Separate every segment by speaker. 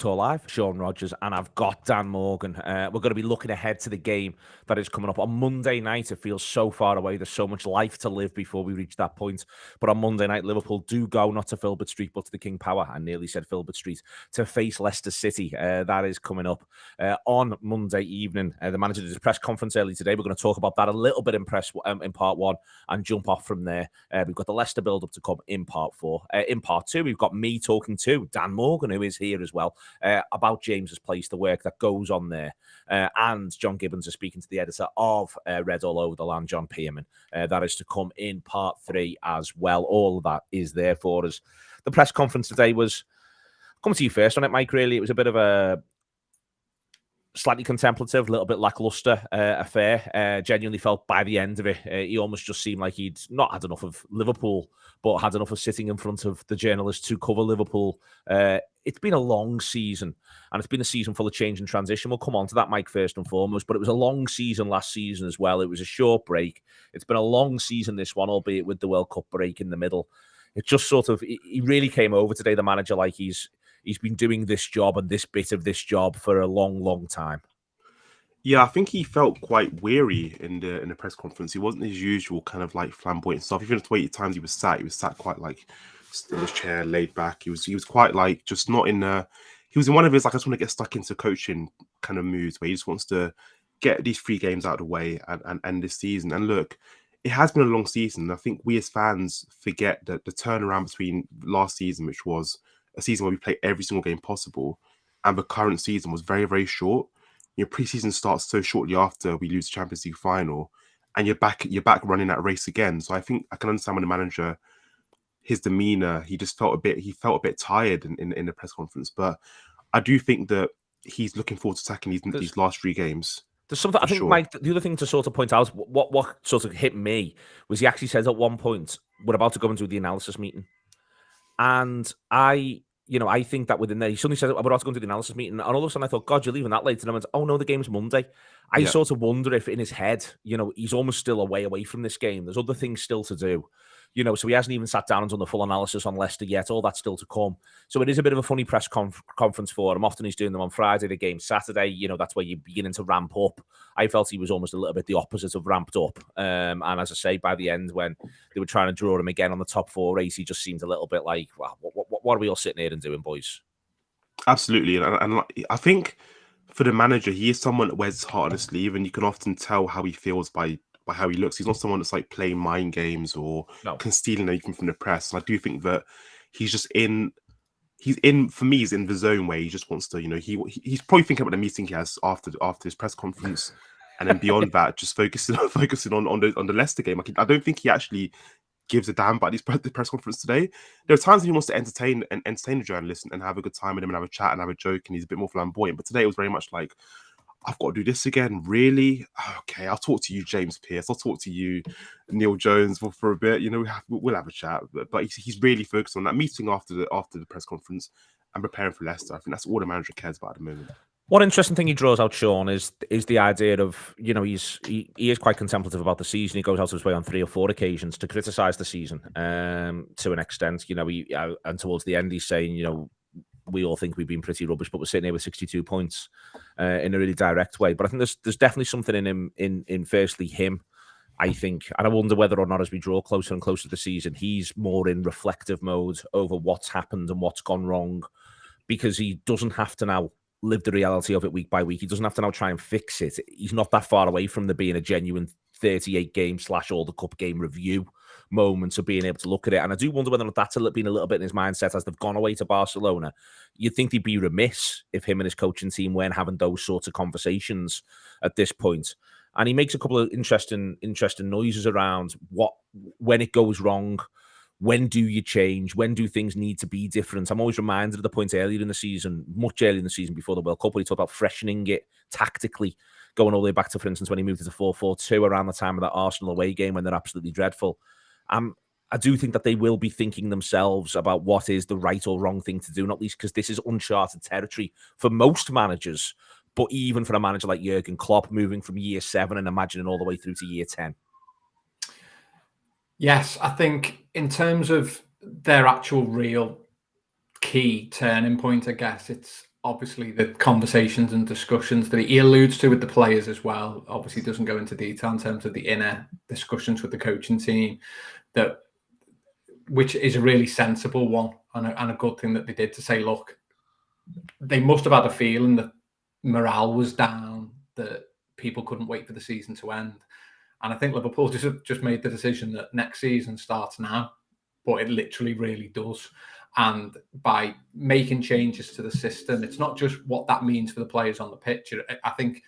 Speaker 1: Talk Live, Sean Rogers, and I've got Dan Morgan. We're going to be looking ahead to the game that is coming up on Monday night. It feels so far away. There's so much life to live before we reach that point. But on Monday night, Liverpool do go not to Filbert Street, but to the King Power. I nearly said Filbert Street, to face Leicester City. That is coming up on Monday evening. The manager did his press conference early today. We're going to talk about that a little bit in part one and jump off from there. We've got the Leicester build-up to come in part four. In part two, we've got me talking to Dan Morgan, who is here as well, about James's place, the work that goes on there. And John Gibbons is speaking to the editor of Red All Over the Land, John Pearman. That is to come in part three as well. All of that is there for us. The press conference today was, coming to you first on it, Mike, really. It was a bit of a slightly contemplative, a little bit lackluster affair. Genuinely felt by the end of it, he almost just seemed like he'd not had enough of Liverpool, but had enough of sitting in front of the journalists to cover Liverpool. It's been a long season, and it's been a season full of change and transition. We'll come on to that, Mike, first and foremost, but it was a long season last season as well. It was a short break. It's been a long season, this one, albeit with the World Cup break in the middle. It just sort of, he really came over today, the manager, like he's been doing this job and this bit of this job for a long, long time.
Speaker 2: Yeah, I think he felt quite weary in the press conference. He wasn't his usual kind of like flamboyant stuff. Even the way at times he was sat quite like in his chair, laid back. He was quite like just not in he was in one of his like, I just want to get stuck into coaching kind of moods where he just wants to get these 3 games out of the way and end this season. And look, it has been a long season. I think we as fans forget that the turnaround between last season, which was a season where we played every single game possible, and the current season was very, very short. Your preseason starts so shortly after we lose the Champions League final, and you're back running that race again. So I think I can understand when the manager, his demeanor, he felt a bit tired in the press conference. But I do think that he's looking forward to tackling these last 3 games.
Speaker 1: There's something I think, sure. Mike, the other thing to sort of point out, what sort of hit me was he actually says at one point, we're about to go into the analysis meeting. And I think that within there, he suddenly says, we're about to go into the analysis meeting. And all of a sudden I thought, God, you're leaving that late. And I went, oh no, the game's Monday. I sort of wonder if in his head, he's almost still away from this game. There's other things still to do. So he hasn't even sat down and done the full analysis on Leicester yet. All that's still to come. So it is a bit of a funny press conference for him. Often he's doing them on Friday, the game Saturday. That's where you're beginning to ramp up. I felt he was almost a little bit the opposite of ramped up. And as I say, by the end, when they were trying to draw him again on the top 4 race, he just seemed a little bit like, well, what are we all sitting here and doing, boys?
Speaker 2: Absolutely. And I think for the manager, he is someone that wears his heart on his sleeve, and you can often tell how he feels by how he looks. He's not someone that's like playing mind games or concealing anything from the press. And I do think that he's in the zone where he just wants to, he's probably thinking about the meeting he has after his press conference. And then beyond that, just focusing on the Leicester game. I don't think he actually gives a damn about the press conference today. There are times when he wants to entertain the journalists and have a good time with them and have a chat and have a joke, and he's a bit more flamboyant. But today it was very much like, I've got to do this again, really? Okay, I'll talk to you, James Pearce. I'll talk to you, Neil Jones, for a bit. We'll have a chat. But he's really focused on that meeting after the press conference and preparing for Leicester. I think that's all the manager cares about at the moment.
Speaker 1: One interesting thing he draws out, Sean, is the idea of, he is quite contemplative about the season. He goes out of his way on 3 or 4 occasions to criticise the season to an extent. And towards the end, he's saying, we all think we've been pretty rubbish, but we're sitting here with 62 points in a really direct way. But I think there's definitely something in him, in firstly him, I think. And I wonder whether or not as we draw closer and closer to the season, he's more in reflective mode over what's happened and what's gone wrong, because he doesn't have to now live the reality of it week by week. He doesn't have to now try and fix it. He's not that far away from there being a genuine 38 game / all the cup game review moments of being able to look at it. And I do wonder whether or not that's been a little bit in his mindset as they've gone away to Barcelona. You'd think he'd be remiss if him and his coaching team weren't having those sorts of conversations at this point. And he makes a couple of interesting noises around when it goes wrong. When do you change? When do things need to be different? I'm always reminded of the point earlier in the season, much earlier in the season before the World Cup, where he talked about freshening it tactically, going all the way back to, for instance, when he moved to the 4-4-2 around the time of that Arsenal away game when they're absolutely dreadful. I do think that they will be thinking themselves about what is the right or wrong thing to do, not least because this is uncharted territory for most managers, but even for a manager like Jurgen Klopp, moving from year 7 and imagining all the way through to year 10.
Speaker 3: Yes, I think in terms of their actual real key turning point, I guess it's obviously the conversations and discussions that he alludes to with the players as well. Obviously doesn't go into detail in terms of the inner discussions with the coaching team, which is a really sensible one and a good thing that they did, to say, look, they must have had a feeling that morale was down, that people couldn't wait for the season to end. And I think Liverpool just made the decision that next season starts now, but it literally really does. And by making changes to the system, it's not just what that means for the players on the pitch. I think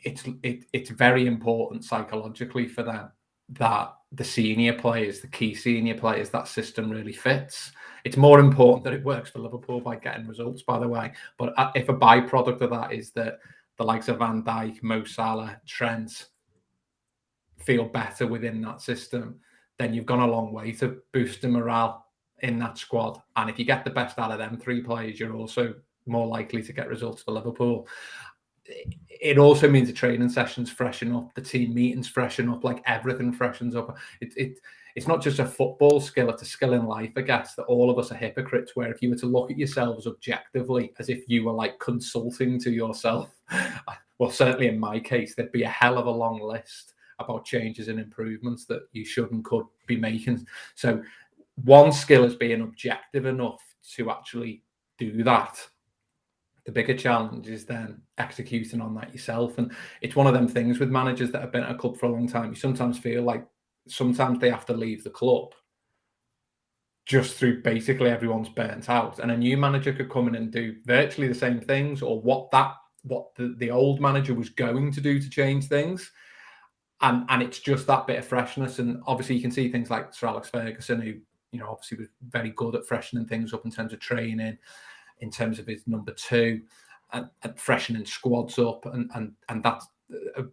Speaker 3: it's very important psychologically for them that the senior players, the key senior players, that system really fits. It's more important that it works for Liverpool by getting results, by the way. But if a byproduct of that is that the likes of Van Dijk, Mo Salah, Trent feel better within that system, then you've gone a long way to boosting morale in that squad. And if you get the best out of them three players, you're also more likely to get results for Liverpool. It also means the training sessions freshen up, the team meetings freshen up, like everything freshens up. It's not just a football skill, it's a skill in life, I guess, that all of us are hypocrites, where if you were to look at yourselves objectively as if you were like consulting to yourself, well, certainly in my case, there'd be a hell of a long list about changes and improvements that you should and could be making. So one skill is being objective enough to actually do that. The bigger challenge is then executing on that yourself. And it's one of them things with managers that have been at a club for a long time. You sometimes feel like sometimes they have to leave the club just through basically everyone's burnt out. And a new manager could come in and do virtually the same things, or what the old manager was going to do to change things. And it's just that bit of freshness. And obviously you can see things like Sir Alex Ferguson, who, obviously was very good at freshening things up in terms of training, in terms of his number two, and freshening squads up. And that's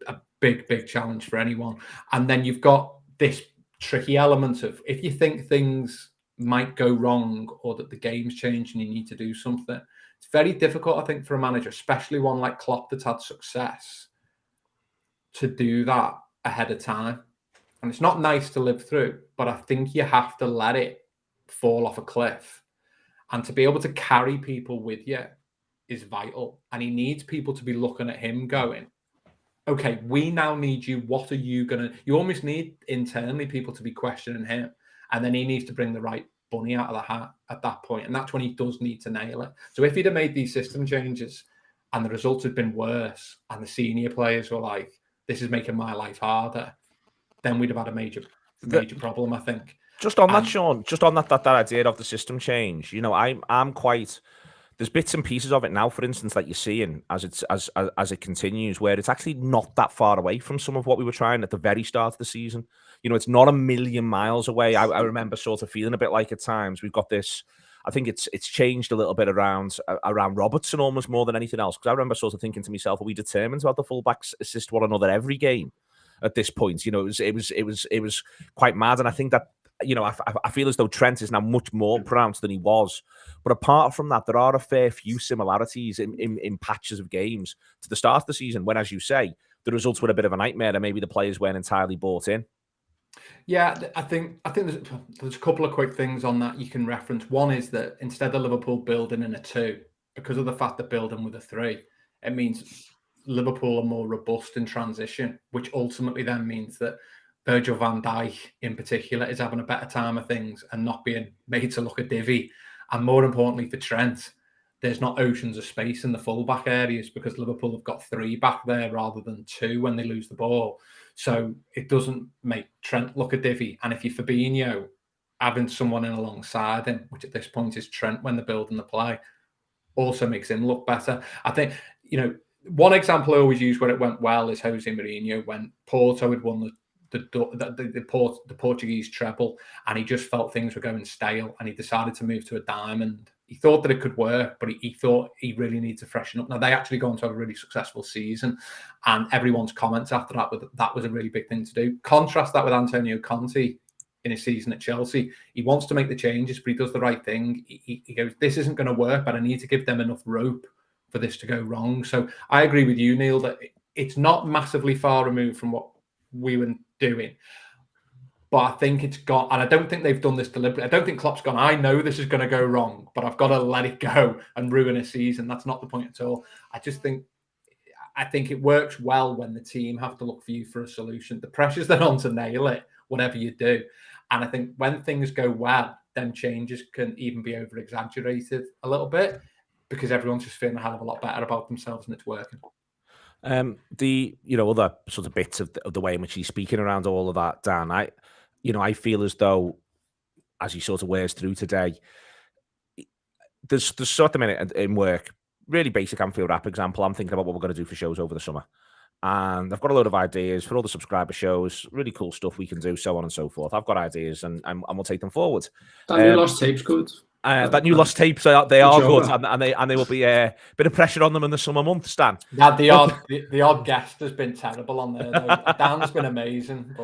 Speaker 3: a big challenge for anyone. And then you've got this tricky element of, if you think things might go wrong or that the game's changed and you need to do something, it's very difficult, I think, for a manager, especially one like Klopp that's had success, to do that ahead of time. And it's not nice to live through, but I think you have to let it fall off a cliff. And to be able to carry people with you is vital. And he needs people to be looking at him going, okay, we now need you. What are you going to... You almost need internally people to be questioning him. And then he needs to bring the right bunny out of the hat at that point. And that's when he does need to nail it. So if he'd have made these system changes and the results had been worse and the senior players were like, this is making my life harder, then we'd have had a major problem, I think.
Speaker 1: Just on that, Sean, just on that idea of the system change, I'm quite... There's bits and pieces of it now, for instance, that you're seeing as it continues, where it's actually not that far away from some of what we were trying at the very start of the season. It's not a million miles away. I remember sort of feeling a bit like at times we've got this. I think it's changed a little bit around Robertson almost more than anything else, because I remember sort of thinking to myself, are we determined to have the fullbacks assist one another every game at this point? It was quite mad, and I think that. I feel as though Trent is now much more pronounced than he was. But apart from that, there are a fair few similarities in patches of games to the start of the season when, as you say, the results were a bit of a nightmare and maybe the players weren't entirely bought in.
Speaker 3: Yeah, I think there's a couple of quick things on that you can reference. One is that instead of Liverpool building in a 2, because of the fact that building with a 3, it means Liverpool are more robust in transition, which ultimately then means that Virgil van Dijk, in particular, is having a better time of things and not being made to look a divvy. And more importantly for Trent, there's not oceans of space in the full-back areas because Liverpool have got 3 back there rather than 2 when they lose the ball. So it doesn't make Trent look a divvy. And if you're Fabinho, having someone in alongside him, which at this point is Trent when they're building the play, also makes him look better. I think, one example I always use where it went well is Jose Mourinho when Porto had won the Portuguese treble, and he just felt things were going stale, and he decided to move to a diamond. He thought that it could work, but he thought he really needed to freshen up. Now, they actually go on to have a really successful season, and everyone's comments after that was a really big thing to do. Contrast that with Antonio Conte in his season at Chelsea. He wants to make the changes, but he does the right thing. He goes, this isn't going to work, but I need to give them enough rope for this to go wrong. So I agree with you, Neil, that it's not massively far removed from what we were doing. But I think it's got, and I don't think they've done this deliberately. I don't think Klopp's gone, I know this is going to go wrong, but I've got to let it go and ruin a season. That's not the point at all. I think it works well when the team have to look for you for a solution. The pressure's then on to nail it, whatever you do. And I think when things go well, then changes can even be over-exaggerated a little bit because everyone's just feeling a hell of a lot better about themselves and it's working.
Speaker 1: The other sort of bits of the way in which he's speaking around all of that, Dan, I feel as though as he sort of wears through today, there's sort of minute in work, really basic Anfield Wrap example. I'm thinking about what we're going to do for shows over the summer. And I've got a load of ideas for all the subscriber shows, really cool stuff we can do, so on and so forth. I've got ideas and we'll take them forward.
Speaker 4: That new Lost Tape's good.
Speaker 1: That new Lost Tapes, they are good, and they will be a bit of pressure on them in the summer months, Dan.
Speaker 3: Now, the odd guest has been terrible on there, though. Dan's been amazing.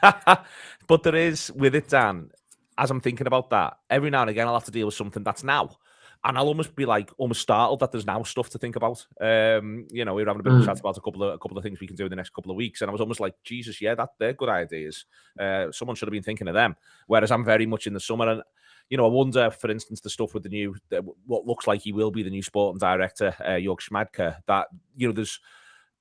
Speaker 1: But there is, with it, Dan, as I'm thinking about that, every now and again I'll have to deal with something that's now. And I'll almost be almost startled that there's now stuff to think about. We were having a bit of a chat about a couple of things we can do in the next couple of weeks, and I was almost like, Jesus, yeah, they're good ideas. Someone should have been thinking of them. Whereas I'm very much in the summer, and I wonder, for instance, the stuff with what looks like he will be the new sporting director, Jörg Schmadtke. That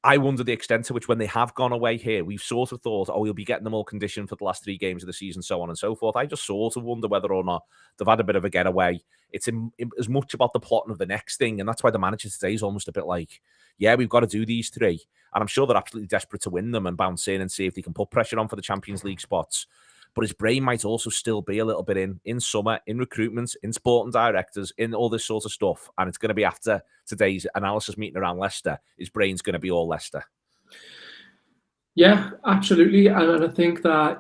Speaker 1: I wonder the extent to which, when they have gone away here, we've sort of thought, we'll be getting them all conditioned for the last 3 games of the season, so on and so forth. I just sort of wonder whether or not they've had a bit of a getaway. It's as much about the plotting of the next thing, and that's why the manager today is almost a bit like, yeah, we've got to do these 3. And I'm sure they're absolutely desperate to win them and bounce in and see if they can put pressure on for the Champions League spots. But his brain might also still be a little bit in summer, in recruitment, in sporting directors, in all this sort of stuff. And it's going to be after today's analysis meeting around Leicester. His brain's going to be all Leicester.
Speaker 4: Yeah, absolutely. And I think that,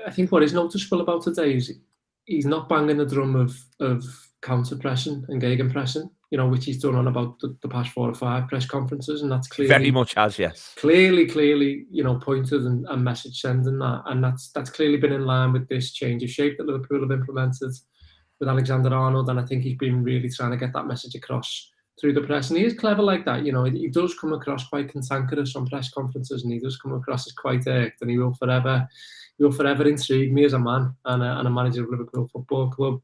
Speaker 4: I think what is noticeable about today is he's not banging the drum of counter-pressing and gegenpressing, which he's done on about the past 4 or 5 press conferences, and that's clearly
Speaker 1: very much has, yes.
Speaker 4: Clearly, pointed and message sending that, and that's clearly been in line with this change of shape that Liverpool have implemented with Alexander-Arnold, and I think he's been really trying to get that message across through the press, and he is clever like that. He does come across quite cantankerous on press conferences, and he does come across as quite irked, and he will forever intrigue me as a man and a manager of Liverpool Football Club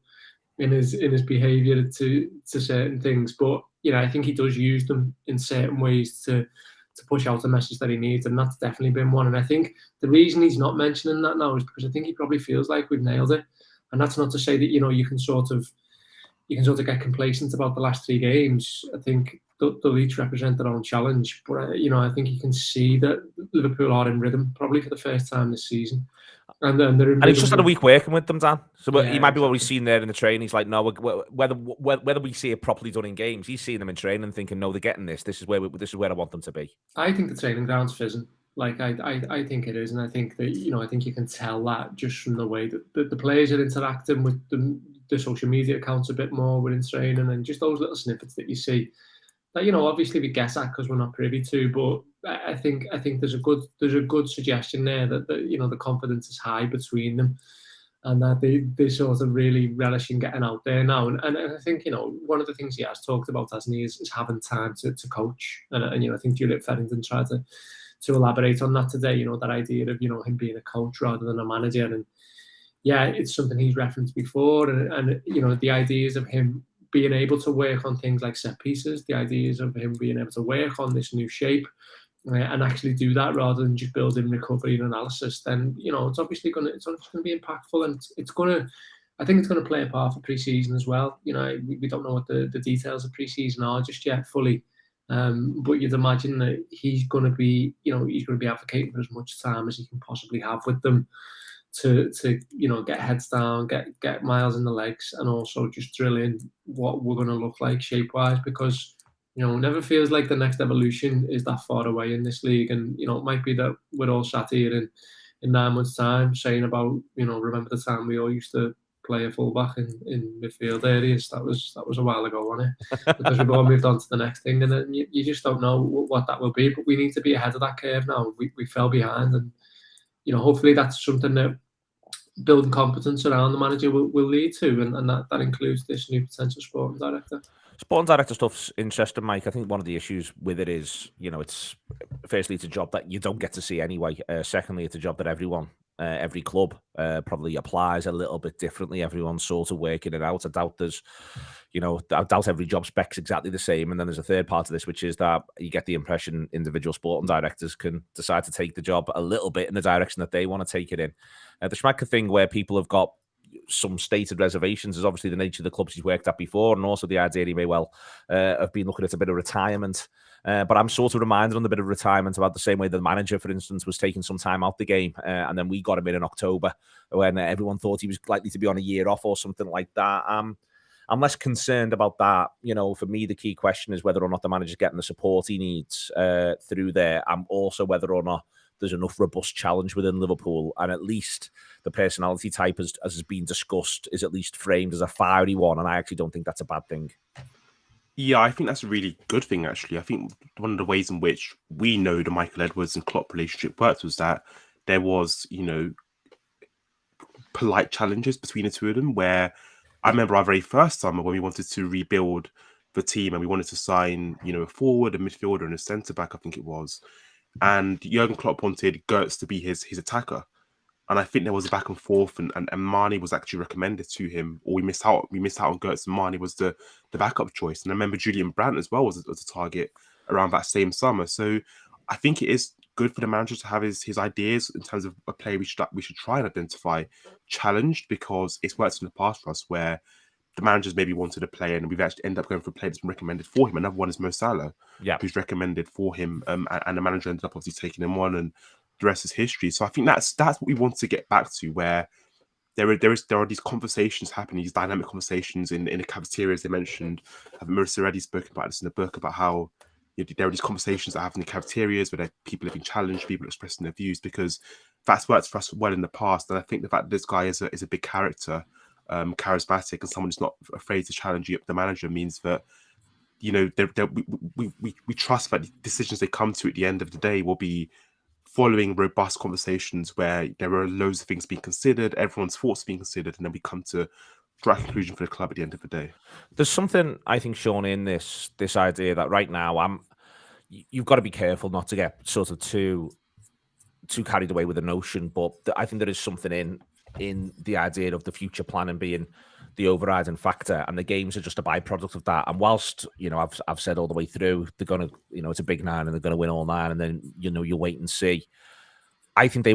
Speaker 4: in his behaviour to certain things. But I think he does use them in certain ways to push out the message that he needs, and that's definitely been one. And I think the reason he's not mentioning that now is because I think he probably feels like we've nailed it. And that's not to say that you can sort of get complacent about the last 3 games. I think they'll each represent their own challenge, but I think you can see that Liverpool are in rhythm probably for the first time this season. And
Speaker 1: he's just had a week working with them, Dan. So
Speaker 4: yeah,
Speaker 1: he might be what we've seen there in the training. He's like, no, whether we see it properly done in games, he's seeing them in training and thinking, no, they're getting this. This is where I want them to be. I
Speaker 4: think the training ground's fizzing. I think it is, and I think that I think you can tell that just from the way that the players are interacting with the social media accounts a bit more within training, and just those little snippets that you see. That obviously we guess at because we're not privy to, but I think there's a good suggestion there that the confidence is high between them, and that they sort of really relish in getting out there now. And I think one of the things he has talked about, hasn't he, is having time to coach. And I think Juliet Feddington tried to elaborate on that today. That idea of him being a coach rather than a manager. And yeah, it's something he's referenced before. And the ideas of him being able to work on things like set pieces, the ideas of him being able to work on this new shape and actually do that rather than just building recovery and analysis, then it's obviously going to be impactful, and I think it's going to play a part for pre-season as well. We don't know what the details of pre-season are just yet fully, but you'd imagine that he's going to be advocating for as much time as he can possibly have with them to get heads down, get miles in the legs, and also just drill in what we're going to look like shape-wise, because it never feels like the next evolution is that far away in this league. And it might be that we're all sat here in 9 months' time saying about remember the time we all used to play a fullback in midfield areas. That was a while ago, wasn't it? Because we've all moved on to the next thing, and then you just don't know what that will be. But we need to be ahead of that curve now. We fell behind, and hopefully that's something that building competence around the manager will lead to, and that includes this new potential sporting director.
Speaker 1: Sporting director stuff's interesting, Mike. I think one of the issues with it is, it's firstly, it's a job that you don't get to see anyway. Secondly, it's a job that everyone every club probably applies a little bit differently. Everyone's sort of working it out. I doubt I doubt every job spec's exactly the same. And then there's a third part of this, which is that you get the impression individual sporting directors can decide to take the job a little bit in the direction that they want to take it in. The Schmadtke thing, where people have got some stated reservations, is obviously the nature of the clubs he's worked at before, and also the idea he may well have been looking at a bit of retirement. But I'm sort of reminded on the bit of retirement about the same way the manager, for instance, was taking some time out the game, and then we got him in October when everyone thought he was likely to be on a year off or something like that. I'm less concerned about that. For me, the key question is whether or not the manager's getting the support he needs through there, and also whether or not there's enough robust challenge within Liverpool, and at least the personality type, as has been discussed, is at least framed as a fiery one, and I actually don't think that's a bad thing.
Speaker 2: Yeah, I think that's a really good thing, actually. I think one of the ways in which we know the Michael Edwards and Klopp relationship worked was that there was, polite challenges between the two of them, where I remember our very first summer when we wanted to rebuild the team and we wanted to sign, a forward, a midfielder, and a centre-back, I think it was. And Jurgen Klopp wanted Gertz to be his attacker. And I think there was a back and forth, and Mane was actually recommended to him, or we missed out on Gertz, and Mane was the backup choice. And I remember Julian Brandt as well was a target around that same summer. So I think it is good for the manager to have his ideas in terms of a player we should try and identify challenged, because it's worked in the past for us where the managers maybe wanted a player and we've actually ended up going for a player that's been recommended for him. Another one is Mo Salah, who's recommended for him, and the manager ended up obviously taking him on, and the rest is history. So I think that's what we want to get back to, where there are these conversations happening, these dynamic conversations in the cafeterias they mentioned. Marissa already spoken about this in the book, about how there are these conversations that happen in the cafeterias where people are being challenged, people are expressing their views, because that's worked for us well in the past. And I think the fact that this guy is a big character, charismatic, and someone who's not afraid to challenge the manager means that we trust that the decisions they come to at the end of the day will be following robust conversations where there are loads of things being considered, everyone's thoughts being considered, and then we come to a conclusion for the club at the end of the day.
Speaker 1: There's something, I think, Sean, in this idea that right now you've got to be careful not to get sort of too carried away with the notion, but I think there is something in the idea of the future planning being the overriding factor, and the games are just a byproduct of that. And whilst I've said all the way through they're gonna, it's a big 9 and they're gonna win all 9, and then you'll wait and see. I think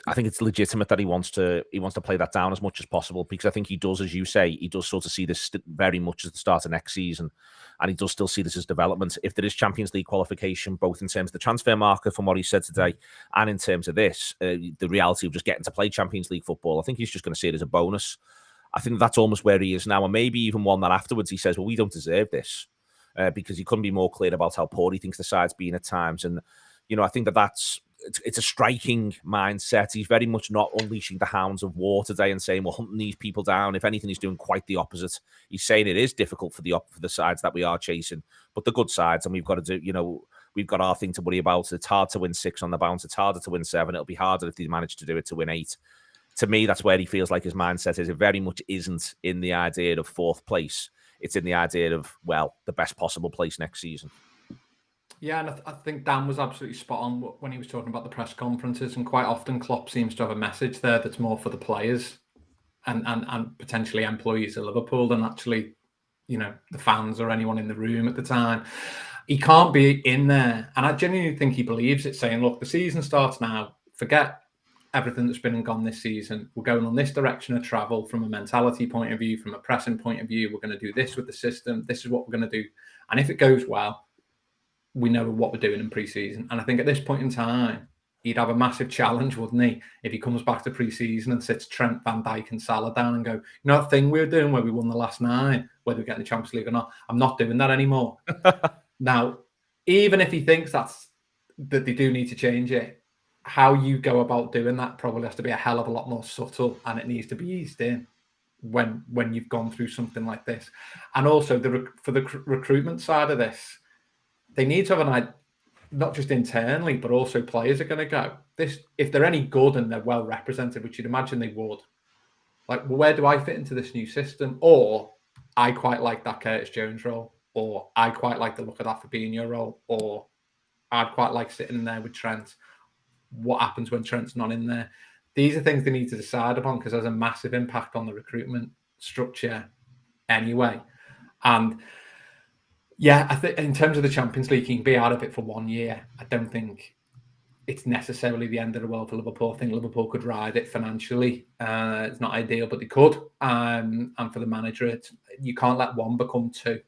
Speaker 1: I think it's legitimate that he wants to play that down as much as possible, because I think he does, as you say, he does sort of see this very much as the start of next season, and he does still see this as development. If there is Champions League qualification, both in terms of the transfer market from what he said today, and in terms of this, the reality of just getting to play Champions League football, I think he's just going to see it as a bonus. I think that's almost where he is now, and maybe even one that afterwards he says, well, we don't deserve this, because he couldn't be more clear about how poor he thinks the side's been at times. And, I think it's a striking mindset. He's very much not unleashing the hounds of war today and saying, we're hunting these people down. If anything, he's doing quite the opposite. He's saying it is difficult for the sides that we are chasing, but the good sides, and we've got to do, we've got our thing to worry about. It's hard to win 6 on the bounce. It's harder to win 7. It'll be harder if they manage to do it to win 8. To me, that's where he feels like his mindset is. It very much isn't in the idea of 4th place. It's in the idea of, well, the best possible place next season.
Speaker 3: Yeah, and I think Dan was absolutely spot on when he was talking about the press conferences. And quite often Klopp seems to have a message there that's more for the players and potentially employees of Liverpool than actually, the fans or anyone in the room at the time. He can't be in there. And I genuinely think he believes it, saying, look, the season starts now. Forget everything that's been and gone this season. We're going on this direction of travel from a mentality point of view, from a pressing point of view. We're going to do this with the system. This is what we're going to do. And if it goes well, we know what we're doing in pre-season. And I think at this point in time, he'd have a massive challenge, wouldn't he, if he comes back to pre-season and sits Trent, Van Dijk and Salah down and go, that thing we were doing where we won the last 9, whether we get in the Champions League or not, I'm not doing that anymore. Now, even if he thinks that they do need to change it, how you go about doing that probably has to be a hell of a lot more subtle, and it needs to be eased in when you've gone through something like this. And also for the recruitment side of this, they need to have an idea, not just internally, but also players are going to go. If they're any good and they're well represented, which you'd imagine they would, like, well, where do I fit into this new system? Or I quite like that Curtis Jones role, or I quite like the look of that Fabinho role, or I'd quite like sitting in there with Trent. What happens when Trent's not in there? these are things they need to decide upon, because there's a massive impact on the recruitment structure anyway. And yeah, I think in terms of the Champions League, you can be out of it for 1 year. I don't think it's necessarily the end of the world for Liverpool. I think Liverpool could ride it financially. It's not ideal, but they could. And for the manager, you can't let one become two.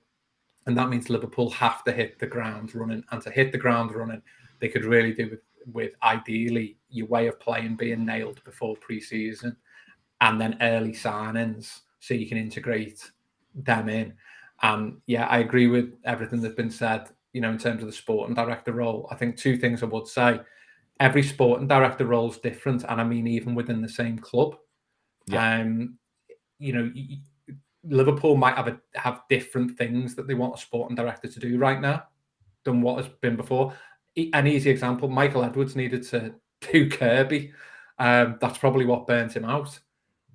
Speaker 3: And that means Liverpool have to hit the ground running. And to hit the ground running, they could really do with ideally your way of playing being nailed before pre-season, and then early signings so you can integrate them in. And yeah, I agree with everything that's been said, in terms of the sporting director role. I think two things I would say. Every sporting director role is different. And I mean, even within the same club. Yeah. Liverpool might have different things that they want a sporting director to do right now than what has been before. An easy example, Michael Edwards needed to do Kirby. That's probably what burnt him out.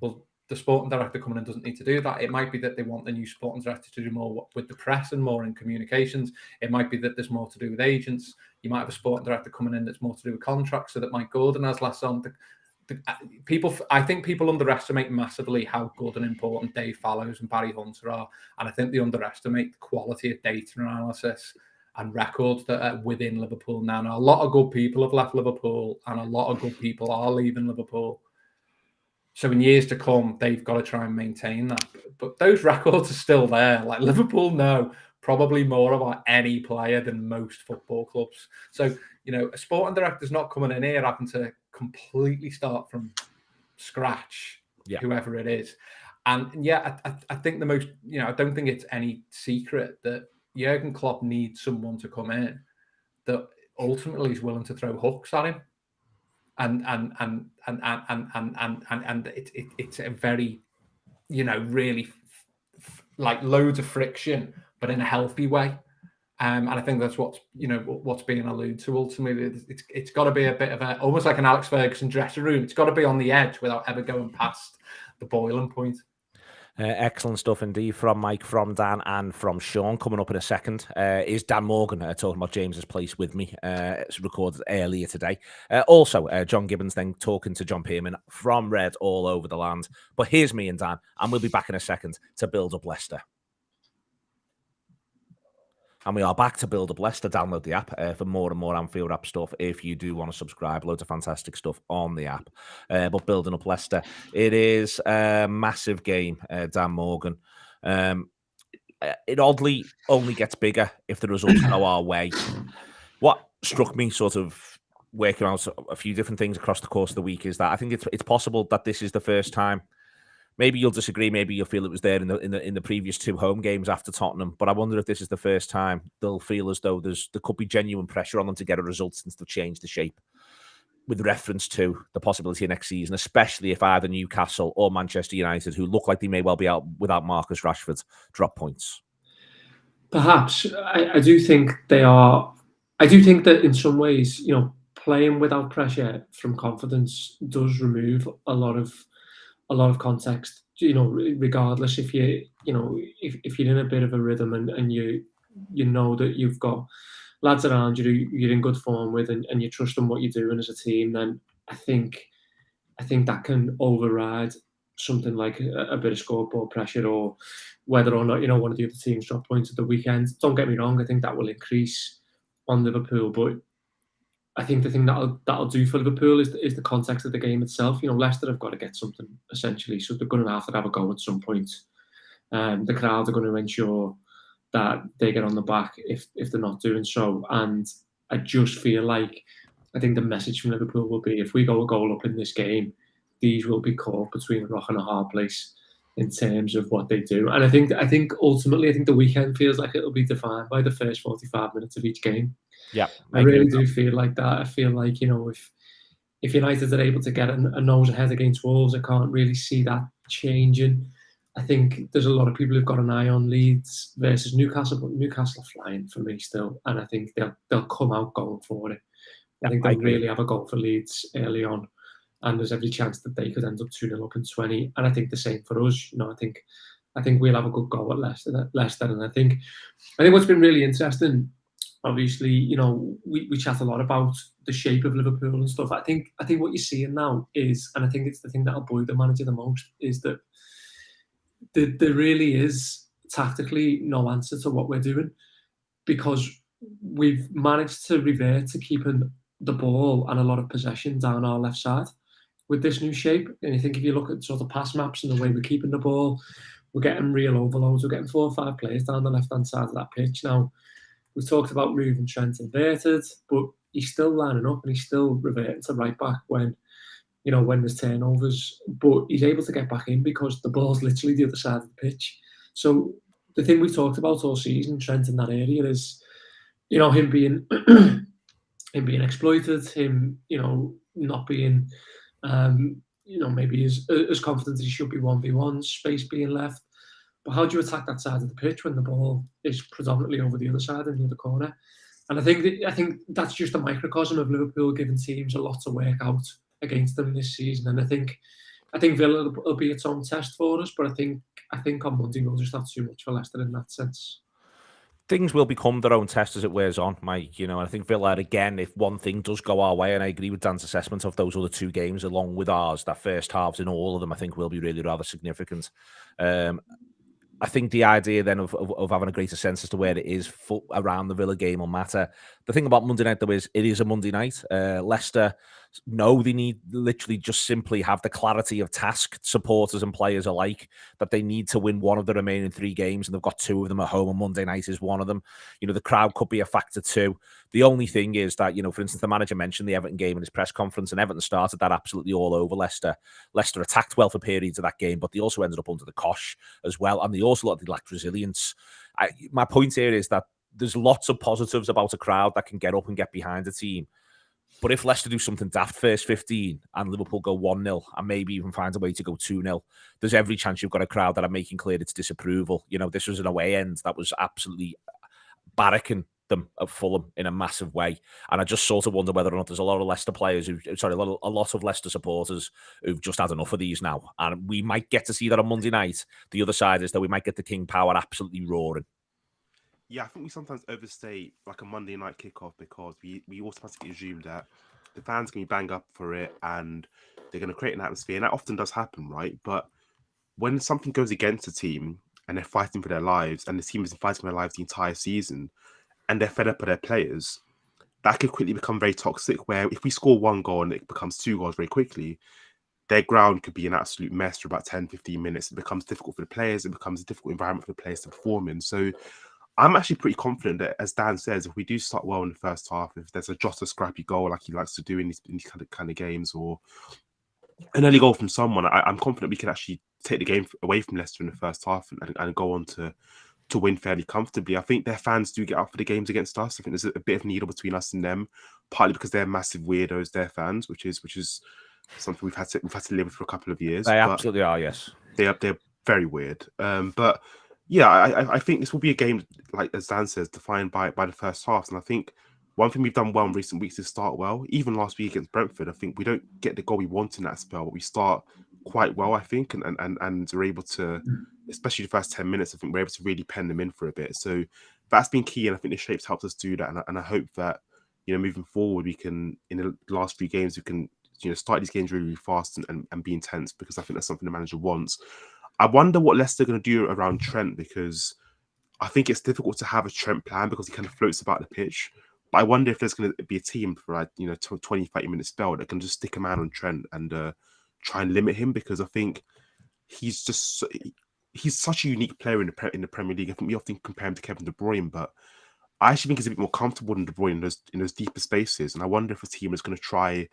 Speaker 3: Well, the sporting director coming in doesn't need to do that. It might be that they want the new sporting director to do more with the press and more in communications. It might be that there's more to do with agents. You might have a sporting director coming in that's more to do with contracts, so that Mike Gordon has less on. I think people underestimate massively how good and important Dave Fallows and Barry Hunter are, and I think they underestimate the quality of data analysis and records that are within Liverpool now. A lot of good people have left Liverpool, and a lot of good people are leaving Liverpool. So in years to come, they've got to try and maintain that. But those records are still there. Like, Liverpool know probably more about any player than most football clubs. So, a sporting director's not coming in here having to completely start from scratch, whoever it is. And yeah, I think the most, I don't think it's any secret that Jurgen Klopp needs someone to come in that ultimately is willing to throw hooks at him. And it's a very, really like loads of friction, but in a healthy way. And I think that's what's being alluded to ultimately. It's got to be a bit of almost like an Alex Ferguson dressing room. It's got to be on the edge without ever going past the boiling point.
Speaker 1: Excellent stuff indeed from Mike, from Dan, and from Sean. Coming up in a second is Dan Morgan talking about James's place with me. It's recorded earlier today. Also, John Gibbons then talking to John Pearman from Red all over the land. But here's me and Dan, and we'll be back in a second to build up Leicester. And we are back to build up Leicester. Download the app for more and more Anfield Wrap stuff if you do want to subscribe. Loads of fantastic stuff on the app. But building up Leicester, it is a massive game, Dan Morgan. It oddly only gets bigger if the results go our way. What struck me sort of working out a few different things across the course of the week is that I think it's possible that this is the first time. Maybe you'll disagree. Maybe you'll feel it was there in the previous two home games after Tottenham. But I wonder if this is the first time they'll feel as though there could be genuine pressure on them to get a result since they've changed the shape, with reference to the possibility of next season, especially if either Newcastle or Manchester United, who look like they may well be out without Marcus Rashford, drop points.
Speaker 4: Perhaps. I do think they are. I do think that in some ways, playing without pressure from confidence does remove a lot of context, regardless if if you're in a bit of a rhythm and you know that you've got lads around you you're in good form with and you trust in what you're doing as a team, then I think that can override something like a bit of scoreboard pressure, or whether or not one of the other teams drop points at the weekend. Don't get me wrong, I think that will increase on Liverpool, but I think the thing that'll do for Liverpool is the context of the game itself. Leicester have got to get something, essentially, so they're going to have a go at some point. The crowd are going to ensure that they get on the back if they're not doing so. And I just feel like I think the message from Liverpool will be, if we go a goal up in this game, these will be caught between a rock and a hard place in terms of what they do. And I think ultimately, the weekend feels like it'll be defined by the first 45 minutes of each game.
Speaker 1: Yeah,
Speaker 4: I really do feel like that. I feel like, if United are able to get a nose ahead against Wolves, I can't really see that changing. I think there's a lot of people who've got an eye on Leeds versus Newcastle, but Newcastle are flying for me still, and I think they'll come out going for it. I think they'll really have a goal for Leeds early on, and there's every chance that they could end up 2-0 up in 20. And I think the same for us. I think we'll have a good goal at Leicester, and I think what's been really interesting obviously, you know, we chat a lot about the shape of Liverpool and stuff. I think what you're seeing now is, and I think it's the thing that'll buoy the manager the most, is that there really is tactically no answer to what we're doing, because we've managed to revert to keeping the ball and a lot of possession down our left side with this new shape. And I think if you look at sort of pass maps and the way we're keeping the ball, we're getting real overloads. We're getting 4 or 5 players down the left-hand side of that pitch. Now, we've talked about moving Trent inverted, but he's still lining up and he's still reverting to right back when, you know, when there's turnovers. But he's able to get back in because the ball's literally the other side of the pitch. So the thing we've talked about all season, Trent in that area, is, you know, him being him being exploited, him, you know, not being, you know, maybe as confident as he should be 1v1, space being left. But how do you attack that side of the pitch when the ball is predominantly over the other side in the other corner? And I think that's just a microcosm of Liverpool giving teams a lot to work out against them this season. And I think Villa will be its own test for us, but I think on Monday we'll just have too much for Leicester in that sense.
Speaker 1: Things will become their own test as it wears on, Mike. You know, I think Villa, again, if one thing does go our way, and I agree with Dan's assessment of those other 2 games along with ours, that first halves in all of them, I think will be really rather significant. I think the idea then of having a greater sense as to where it is around the Villa game will matter. The thing about Monday night, though, is it is a Monday night. Leicester know they need literally just simply have the clarity of task, supporters and players alike, that they need to win one of the remaining 3 games, and they've got 2 of them at home, and Monday night is one of them. You know, the crowd could be a factor too. The only thing is that, you know, for instance, the manager mentioned the Everton game in his press conference, and Everton started that absolutely all over Leicester. Leicester attacked well for periods of that game, but they also ended up under the cosh as well, and they also lacked resilience. My point here is that there's lots of positives about a crowd that can get up and get behind a team. But if Leicester do something daft first 15 and Liverpool go 1-0 and maybe even find a way to go 2-0, there's every chance you've got a crowd that are making clear its disapproval. You know, this was an away end that was absolutely barracking them at Fulham in a massive way. And I just sort of wonder whether or not there's a lot of Leicester players, a lot of Leicester supporters who've just had enough of these now. And we might get to see that on Monday night. The other side is that we might get the King Power absolutely roaring.
Speaker 2: Yeah, I think we sometimes overstate like a Monday night kickoff because we automatically assume that the fans can be bang up for it and they're going to create an atmosphere. And that often does happen, right? But when something goes against a team and they're fighting for their lives and the team has been fighting for their lives the entire season and they're fed up with their players, that could quickly become very toxic, where if we score 1 goal and it becomes 2 goals very quickly, their ground could be an absolute mess for about 10, 15 minutes. It becomes difficult for the players. It becomes a difficult environment for the players to perform in. So I'm actually pretty confident that, as Dan says, if we do start well in the first half, if there's just a scrappy goal like he likes to do in these kind of games, or an early goal from someone, I'm confident we can actually take the game away from Leicester in the first half and go on to win fairly comfortably. I think their fans do get up for the games against us. I think there's a bit of needle between us and them, partly because they're massive weirdos, their fans, which is something we've had to live with for a couple of years.
Speaker 1: They absolutely are, yes.
Speaker 2: They're very weird. But yeah, I think this will be a game, like as Dan says, defined by the first half. And I think one thing we've done well in recent weeks is start well. Even last week against Brentford, I think we don't get the goal we want in that spell, but we start quite well, I think, and we're able to, especially the first 10 minutes, I think we're able to really pen them in for a bit. So that's been key, and I think the shapes helped us do that. And I hope that, you know, moving forward, we can, in the last few games, we can, you know, start these games really, really fast and be intense, because I think that's something the manager wants. I wonder what Leicester are going to do around Trent, because I think it's difficult to have a Trent plan because he kind of floats about the pitch. But I wonder if there's going to be a team for a 20, 30-minute spell that can just stick a man on Trent and try and limit him, because I think he's such a unique player in the Premier League. I think we often compare him to Kevin De Bruyne, but I actually think he's a bit more comfortable than De Bruyne in those deeper spaces. And I wonder if a team is going to try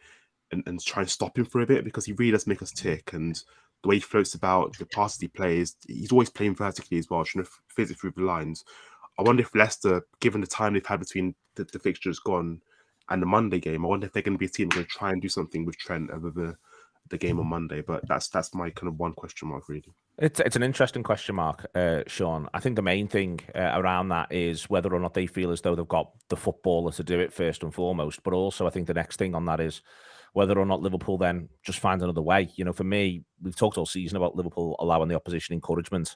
Speaker 2: and stop him for a bit, because he really does make us tick. And the way he floats about, the passes he plays, he's always playing vertically as well, trying to fizz it through the lines. I wonder if Leicester, given the time they've had between the fixtures gone and the Monday game, I wonder if they're going to be a team going to try and do something with Trent over the game on Monday. But that's my kind of one question mark, really.
Speaker 1: It's an interesting question mark, Sean. I think the main thing around that is whether or not they feel as though they've got the footballer to do it first and foremost. But also, I think the next thing on that is whether or not Liverpool then just find another way. You know, for me, we've talked all season about Liverpool allowing the opposition encouragement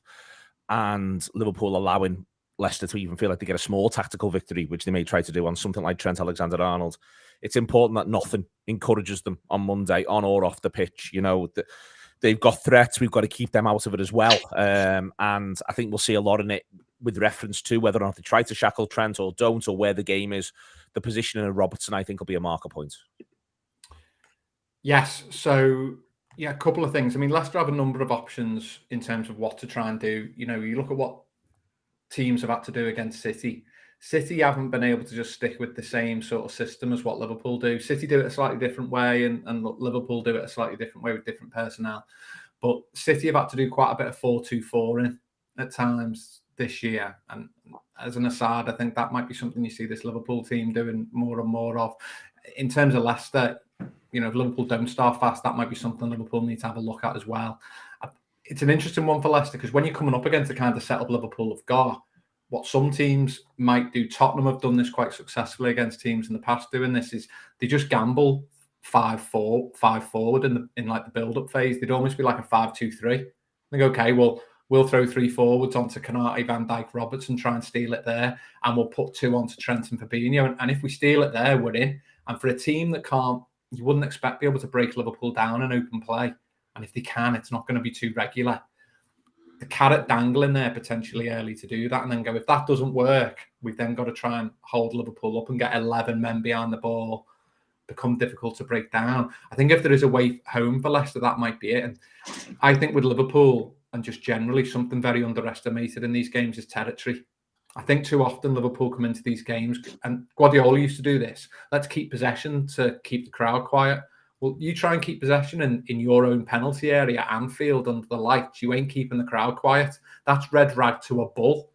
Speaker 1: and Liverpool allowing Leicester to even feel like they get a small tactical victory, which they may try to do on something like Trent Alexander-Arnold. It's important that nothing encourages them on Monday, on or off the pitch. You know, they've got threats. We've got to keep them out of it as well. And I think we'll see a lot in it with reference to whether or not they try to shackle Trent or don't, or where the game is. The positioning of Robertson, I think, will be a marker point.
Speaker 3: Yes. So, yeah, a couple of things. I mean, Leicester have a number of options in terms of what to try and do. You know, you look at what teams have had to do against City. City haven't been able to just stick with the same sort of system as what Liverpool do. City do it a slightly different way, and Liverpool do it a slightly different way with different personnel. But City have had to do quite a bit of 4-2-4 at times this year. And as an aside, I think that might be something you see this Liverpool team doing more and more of. In terms of Leicester, you know, if Liverpool don't start fast, that might be something Liverpool need to have a look at as well. It's an interesting one for Leicester because when you're coming up against the kind of setup Liverpool have got, what some teams might do, Tottenham have done this quite successfully against teams in the past doing this, is they just gamble 5 forward in like the build-up phase. They'd almost be like a 5-2-3. They go, okay, well, we'll throw 3 forwards onto Konate, Van Dijk, Robertson, try and steal it there, and we'll put 2 onto Trent and Fabinho. And if we steal it there, we're in. And for a team that can't, you wouldn't expect to be able to break Liverpool down in open play. And if they can, it's not going to be too regular. The carrot dangling there potentially early to do that, and then go, if that doesn't work, we've then got to try and hold Liverpool up and get 11 men behind the ball, become difficult to break down. I think if there is a way home for Leicester, that might be it. And I think with Liverpool, and just generally something very underestimated in these games, is territory. I think too often Liverpool come into these games, and Guardiola used to do this. Let's keep possession to keep the crowd quiet. Well, you try and keep possession in your own penalty area at Anfield under the lights. You ain't keeping the crowd quiet. That's red rag to a bull,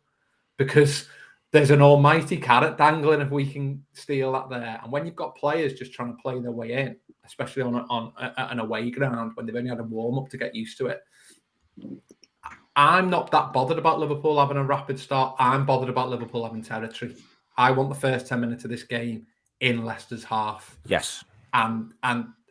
Speaker 3: because there's an almighty carrot dangling if we can steal that there. And when you've got players just trying to play their way in, especially on an away ground when they've only had a warm-up to get used to it, I'm not that bothered about Liverpool having a rapid start. I'm bothered about Liverpool having territory. I want the first 10 minutes of this game in Leicester's half.
Speaker 1: Yes.
Speaker 3: And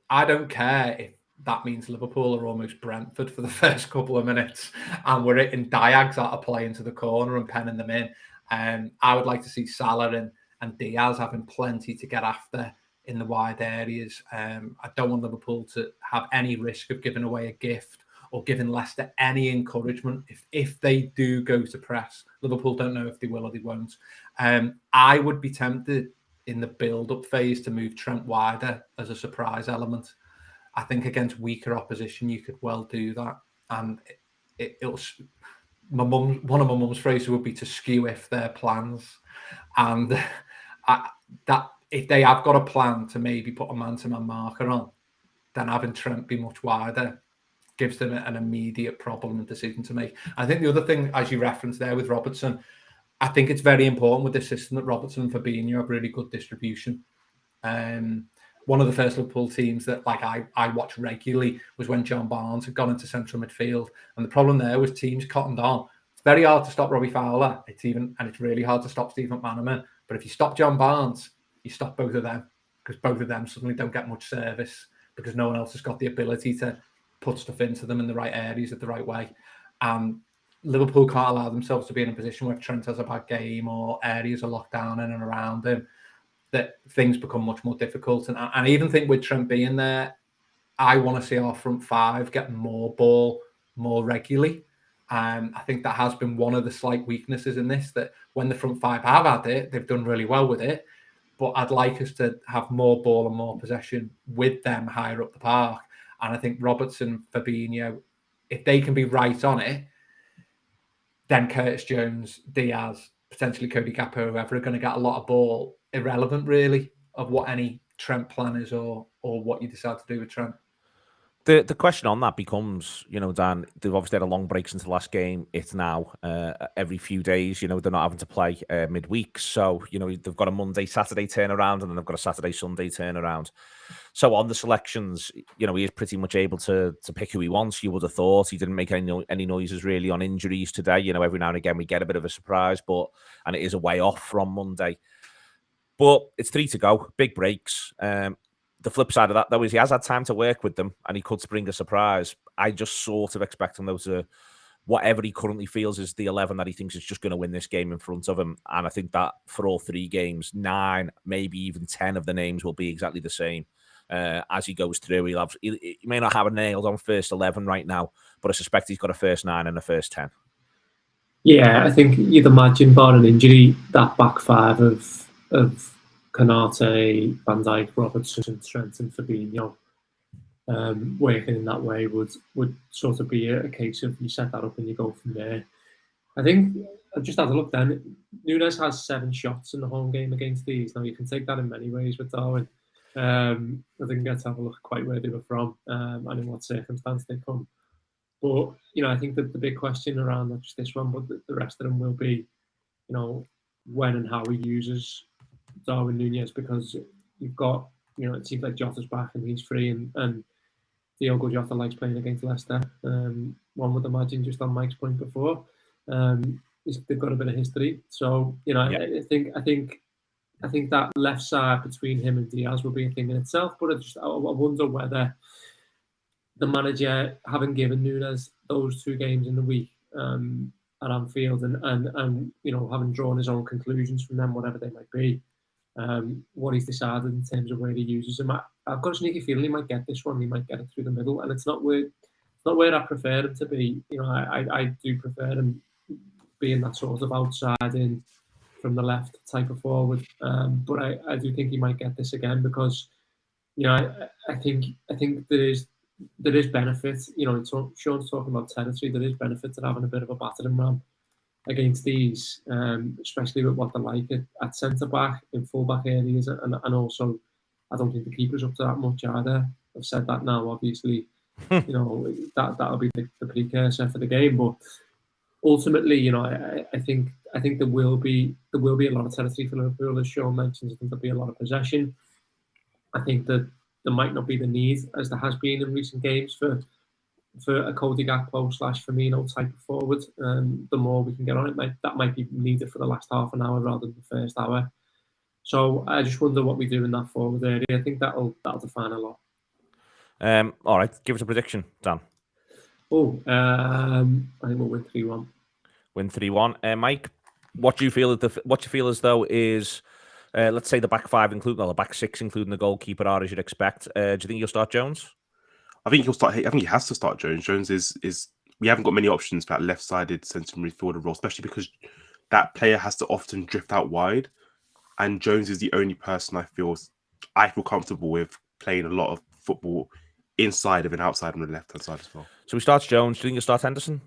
Speaker 3: I don't care if that means Liverpool are almost Brentford for the first couple of minutes and we're hitting diags out of play into the corner and penning them in. I would like to see Salah and Diaz having plenty to get after in the wide areas. I don't want Liverpool to have any risk of giving away a gift or giving Leicester any encouragement if they do go to press. Liverpool don't know if they will or they won't. I would be tempted in the build-up phase to move Trent wider as a surprise element. I think against weaker opposition, you could well do that. And it'll one of my mum's phrases would be to skew if their plans. And that if they have got a plan to maybe put a man-to-man marker on, then having Trent be much wider gives them an immediate problem and decision to make. I think the other thing, as you referenced there with Robertson, I think it's very important with this system that Robertson and Fabinho have really good distribution. One of the first Liverpool teams that I watched regularly was when John Barnes had gone into central midfield. And the problem there was teams cottoned on. It's very hard to stop Robbie Fowler. It's really hard to stop Steve McManaman. But if you stop John Barnes, you stop both of them, because both of them suddenly don't get much service because no one else has got the ability to put stuff into them in the right areas at the right way. Liverpool can't allow themselves to be in a position where Trent has a bad game or areas are locked down in and around him, that things become much more difficult. And I even think with Trent being there, I want to see our front five getting more ball more regularly. I think that has been one of the slight weaknesses in this, that when the front five have had it, they've done really well with it. But I'd like us to have more ball and more possession with them higher up the park. And I think Robertson, Fabinho, if they can be right on it, then Curtis Jones, Diaz, potentially Cody Gakpo, whoever, are going to get a lot of ball, irrelevant really of what any Trent plan is or what you decide to do with Trent.
Speaker 1: The question on that becomes, Dan, they've obviously had a long break since the last game. It's now every few days, they're not having to play midweek. So, they've got a Monday, Saturday turnaround, and then they've got a Saturday, Sunday turnaround. So on the selections, he is pretty much able to pick who he wants. You would have thought he didn't make any noises really on injuries today. Every now and again we get a bit of a surprise, and it is a way off from Monday. But it's 3 to go, big breaks. The flip side of that, though, is he has had time to work with them and he could spring a surprise. I just sort of expect him, though, to whatever he currently feels is the 11 that he thinks is just going to win this game in front of him. And I think that for all 3 games, 9, maybe even 10 of the names will be exactly the same. As he goes through, he may not have a nailed on first 11 right now, but I suspect he's got a first 9 and a first 10.
Speaker 4: Yeah, I think you'd imagine, bar an injury, that back 5 of Konate, Van Dijk, Robertson, Trent and Fabinho working in that way would sort of be a case of you set that up and you go from there. I think I've just had a look then. Núñez has 7 shots in the home game against these. Now you can take that in many ways with Darwin. I didn't get to have a look quite where they were from and in what circumstance they come. But, I think that the big question around not just this one, but the rest of them will be, when and how he uses Darwin Núñez, because you've got, it seems like Jota's back and he's free and Diogo Jota likes playing against Leicester. One would imagine, just on Mike's point before, they've got a bit of history. So, I think that left side between him and Diaz will be a thing in itself. But I wonder whether the manager, having given Núñez those 2 games in the week at Anfield and having drawn his own conclusions from them, whatever they might be, what he's decided in terms of where he uses him. I've got a sneaky feeling he might get this one. He might get it through the middle, and it's not where I prefer him to be. I do prefer him being that sort of outside in from the left type of forward. But I do think he might get this again because, I think there is benefit. Sean's talking about territory. There is benefit to having a bit of a battering ram against these, especially with what they're like at centre back, in full back areas, and also I don't think the keeper's up to that much either. I've said that now, obviously. That'll be the precursor for the game, but ultimately, I think there will be a lot of territory for Liverpool, as Sean mentions. I think there'll be a lot of possession. I think that there might not be the need, as there has been in recent games, for a Cody Gakpo / Firmino type of forward. The more we can get on it, that might be needed for the last half an hour rather than the first hour. So I just wonder what we do in that forward area. I think that'll define a lot.
Speaker 1: All right, give us a prediction, Dan.
Speaker 4: I think we'll win 3-1.
Speaker 1: Win 3-1. Mike, what do you feel as though is, let's say the back 5 including, or the back 6 including the goalkeeper are as you'd expect? Do you think he'll start Jones?
Speaker 2: I think he has to start Jones. Jones is we haven't got many options for that left-sided centre midfielder role, especially because that player has to often drift out wide, and Jones is the only person I feel comfortable with playing a lot of football inside of and outside on the left-hand side as well.
Speaker 1: So he starts Jones. Do you think he'll start Henderson?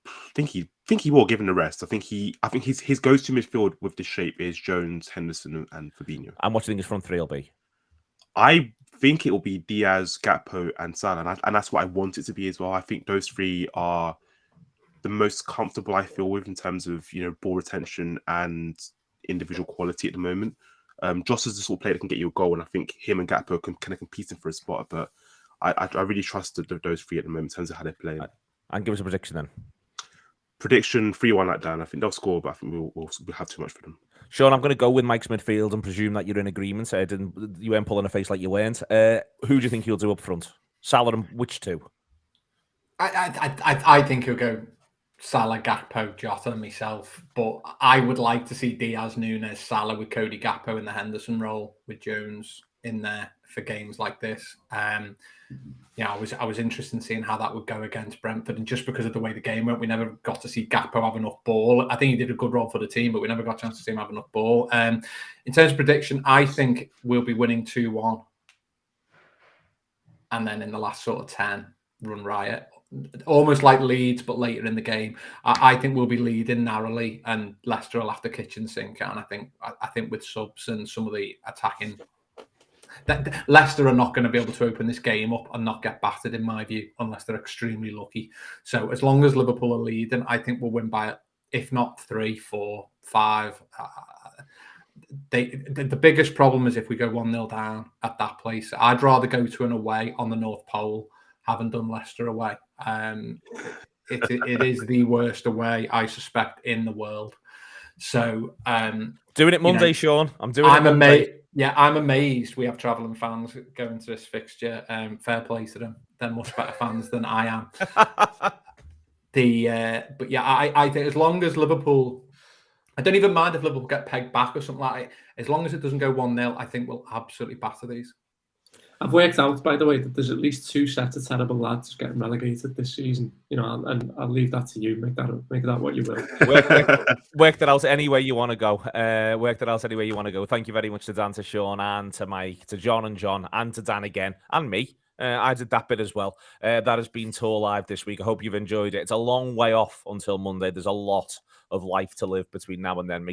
Speaker 2: I think he will, given the rest. I think his go-to midfield with this shape is Jones, Henderson, and Fabinho.
Speaker 1: And what do you think his front 3 will be?
Speaker 2: I think it will be Diaz, Gakpo, and Salah, and that's what I want it to be as well. I think those 3 are the most comfortable I feel with in terms of ball retention and individual quality at the moment. Joss is the sort of player that can get you a goal, and I think him and Gakpo can kind of competing for a spot. But I really trust those 3 at the moment in terms of how they play.
Speaker 1: And give us a prediction then.
Speaker 2: Prediction 3-1 like Dan. I think they'll score, but I think we'll have too much for them.
Speaker 1: Sean, I'm going to go with Mike's midfield and presume that you're in agreement. You weren't pulling a face like you weren't. Who do you think he'll do up front? Salah and which 2?
Speaker 3: I think he'll go Salah, Gakpo, Jota, and myself. But I would like to see Diaz, Núñez, Salah with Cody Gakpo in the Henderson role, with Jones in there for games like this. I was interested in seeing how that would go against Brentford, and just because of the way the game went, we never got to see Gakpo have enough ball. I think he did a good role for the team, but we never got a chance to see him have enough ball. In terms of prediction, I think we'll be winning 2-1, and then in the last sort of 10, run riot, almost like Leeds, but later in the game. I think we'll be leading narrowly, and Leicester will have the kitchen sink. And I think with subs and some of the attacking, that Leicester are not going to be able to open this game up and not get battered, in my view, unless they're extremely lucky. So as long as Liverpool are leading, I think we'll win by, if not 3, 4, 5. The biggest problem is if we go 1-0 down at that place. I'd rather go to an away on the North Pole, having done Leicester away. It is the worst away, I suspect, in the world. So
Speaker 1: doing it Monday, Sean. I'm Monday.
Speaker 3: I'm amazed we have travelling fans going to this fixture. Fair play to them. They're much better fans than I am. But yeah, I think as long as Liverpool, I don't even mind if Liverpool get pegged back or something like that. As long as it doesn't go 1-0, I think we'll absolutely batter these.
Speaker 4: I've worked out, by the way, that there's at least 2 sets of terrible lads getting relegated this season. You know, and I'll leave that to you. Make that what you will.
Speaker 1: Work that out any way you want to go. Work that out any way you want to go. Thank you very much to Dan, to Sean, and to Mike, to John and John, and to Dan again, and me. I did that bit as well. That has been TAW Live this week. I hope you've enjoyed it. It's a long way off until Monday. There's a lot of life to live between now and then.